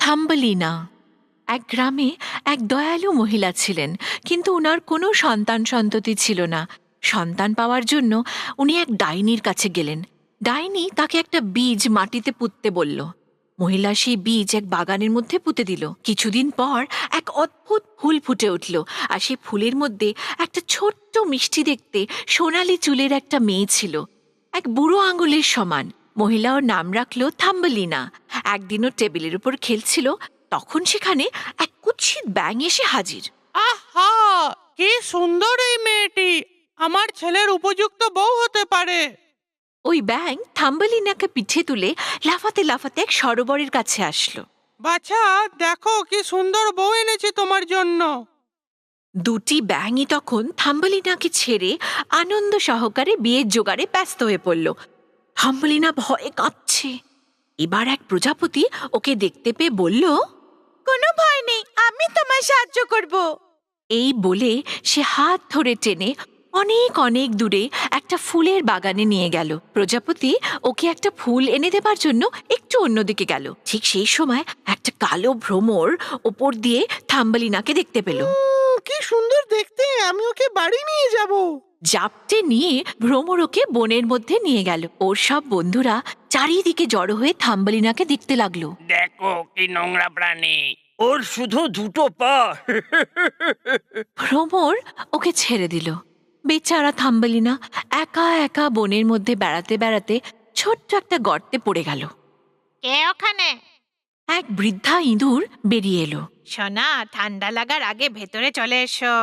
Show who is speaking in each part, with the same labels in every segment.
Speaker 1: Thumbelina. এক গ্রামে এক দয়ালু মহিলা ছিলেন, কিন্তু উনার কোনো সন্ততি ছিল না। সন্তান পাওয়ার জন্য উনি এক ডাইনির কাছে গেলেন। ডাইনি তাকে একটা বীজ মাটিতে পুঁততে বলল। মহিলা সেই বীজ এক বাগানের মধ্যে পুঁতে দিল। কিছুদিন পর এক অদ্ভুত ফুল ফুটে উঠল, আর সেই ফুলের মধ্যে একটা ছোট্ট মিষ্টি দেখতে সোনালি চুলের একটা মেয়ে ছিল, এক বুড়ো আঙুলের সমান। মহিলা ওর নাম রাখলো থাম্বলিনা। একদিনও টেবিলের উপর খেলছিল, তখন সেখানে এক কুৎসিত ব্যাঙ এসে হাজির।
Speaker 2: আহা, কি সুন্দর এই মেয়েটি! আমার ছেলের উপযুক্ত বউ হতে পারে।
Speaker 1: ওই ব্যাঙ থাম্বলিনাকে পিঠে তুলে লাফাতে লাফাতে এক সরোবরের কাছে আসলো।
Speaker 2: বাছা, দেখো কি সুন্দর বউ এনেছি তোমার জন্য।
Speaker 1: দুটি ব্যাঙই তখন থাম্বলিনাকে ছেড়ে আনন্দ সহকারে বিয়ের জোগাড়ে ব্যস্ত হয়ে পড়ল। থাম্বলিনা ভয়ে কাঁপছে। এবার এক প্রজাপতি ওকে দেখতে পেয়ে বলল,
Speaker 3: কোনো ভয় নেই, আমি তোমায় সাহায্য করব।
Speaker 1: এই বলে সে হাত ধরে টেনে অনেক অনেক দূরে একটা ফুলের বাগানে নিয়ে গেল। প্রজাপতি ওকে একটা ফুল এনে দেবার জন্য একটু অন্যদিকে গেল। ঠিক সেই সময় একটা কালো ভ্রমর ওপর দিয়ে থাম্বলিনাকে দেখতে পেল।
Speaker 2: কি সুন্দর দেখতে, আমি ওকে বাড়ি নিয়ে যাব।
Speaker 1: জাপটে নিয়ে ভ্রমর ওকে বনের মধ্যে নিয়ে গেল। ওর সব বন্ধুরা চারিদিকে জড়ো হয়ে থাম্বলিনাকে দেখতে লাগলো।
Speaker 4: দেখো কি নোংরা প্রাণী, ওর শুধু দুটো পা।
Speaker 1: ভ্রমর ওকে ছেড়ে দিল। বেচারা থাম্বলিনা একা একা বনের মধ্যে বেড়াতে বেড়াতে ছোট্ট একটা গর্তে পড়ে গেল।
Speaker 3: কে ওখানে?
Speaker 1: এক বৃদ্ধা ইঁদুর বেরিয়ে এলো।
Speaker 3: সোনা, ঠান্ডা লাগার আগে ভেতরে চলে এসো।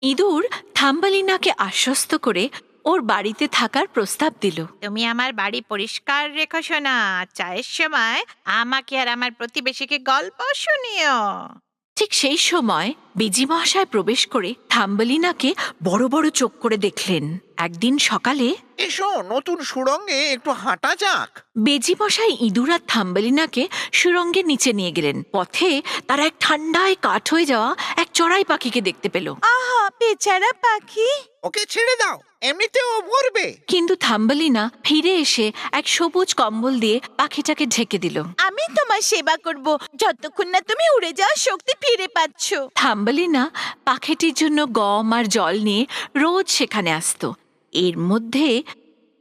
Speaker 1: ইঁদুর থাম্বলিনাকে আশ্বস্ত করে ওর বাড়িতে থাকার প্রস্তাব দিল।
Speaker 3: তুমি আমার বাড়ি পরিষ্কার রেখো সোনা। চায়ের সময় আমাকে আর আমার প্রতিবেশীকে গল্প শুনিও।
Speaker 1: ঠিক সেই সময় বেজি মহাশয় প্রবেশ করে থাম্বলিনাকে বড় বড় চোখ করে দেখলেন। একদিন সকালে
Speaker 5: এসো, নতুন সুড়ঙ্গে একটু হাঁটা যাক।
Speaker 1: বেজি মশাই ইঁদুর আর থাম্বলিনাকে সুড়ঙ্গের নিচে নিয়ে গেলেন। পথে তারা এক ঠান্ডায় কাঠ হয়ে যাওয়া এক চড়াই পাখিকে দেখতে পেল।
Speaker 3: আহা, বেচারা পাখি।
Speaker 5: ওকে ছেড়ে দাও, এমনিতেও মরবে।
Speaker 1: কিন্তু থাম্বলিনা ফিরে এসে এক সবুজ কম্বল দিয়ে পাখিটাকে ঢেকে দিল।
Speaker 3: আমি তোমার সেবা করব যতক্ষণ না তুমি উড়ে যাওয়ার শক্তি ফিরে পাচ্ছ।
Speaker 1: থাম্বলিনা পাখিটির জন্য গম আর জল নিয়ে রোজ সেখানে আসতো। এর মধ্যে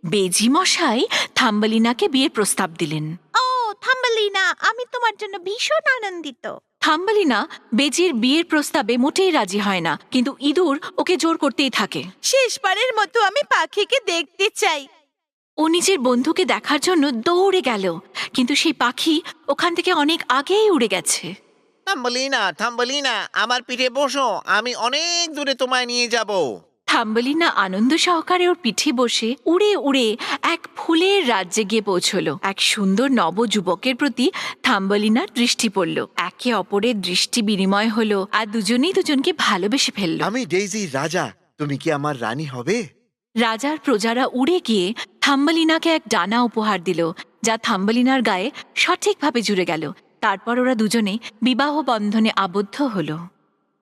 Speaker 1: বেজি মশাই থাম্বলিনাকে বিয়ের প্রস্তাব দিলেন।
Speaker 3: ও থাম্বলিনা, আমি তোমার জন্য ভীষণ আনন্দিত।
Speaker 1: থাম্বলিনা বেজির বিয়ের প্রস্তাবে মোটেই রাজি হয় না, কিন্তু ইঁদুর ওকে জোর করতেই থাকে।
Speaker 3: শেষবারের মতো আমি পাখিকে দেখতে চাই।
Speaker 1: ও নিজের বন্ধুকে দেখার জন্য দৌড়ে গেল, কিন্তু সেই পাখি ওখান থেকে অনেক আগেই উড়ে গেছে।
Speaker 5: থাম্বলিনা, থাম্বলিনা, আমার পিঠে বসো, আমি অনেক দূরে তোমায় নিয়ে যাব।
Speaker 1: থাম্বলিনা আনন্দ সহকারে ওর পিঠে বসে উড়ে উড়ে এক ফুলের রাজ্যে গিয়ে পৌঁছল। এক সুন্দর নবযুবকের প্রতি থাম্বলিনার দৃষ্টি পড়ল। একে অপরের দৃষ্টি বিনিময় হলো, আর দুজনেই দুজনকে ভালোবেসে ফেলল।
Speaker 5: আমি ডেইজির রাজা, তুমি কি আমার রানী হবে?
Speaker 1: রাজার প্রজারা উড়ে গিয়ে থাম্বলিনাকে এক ডানা উপহার দিল, যা থাম্বলিনার গায়ে সঠিকভাবে জুড়ে গেল। তারপর ওরা দুজনে বিবাহ বন্ধনে আবদ্ধ হলো।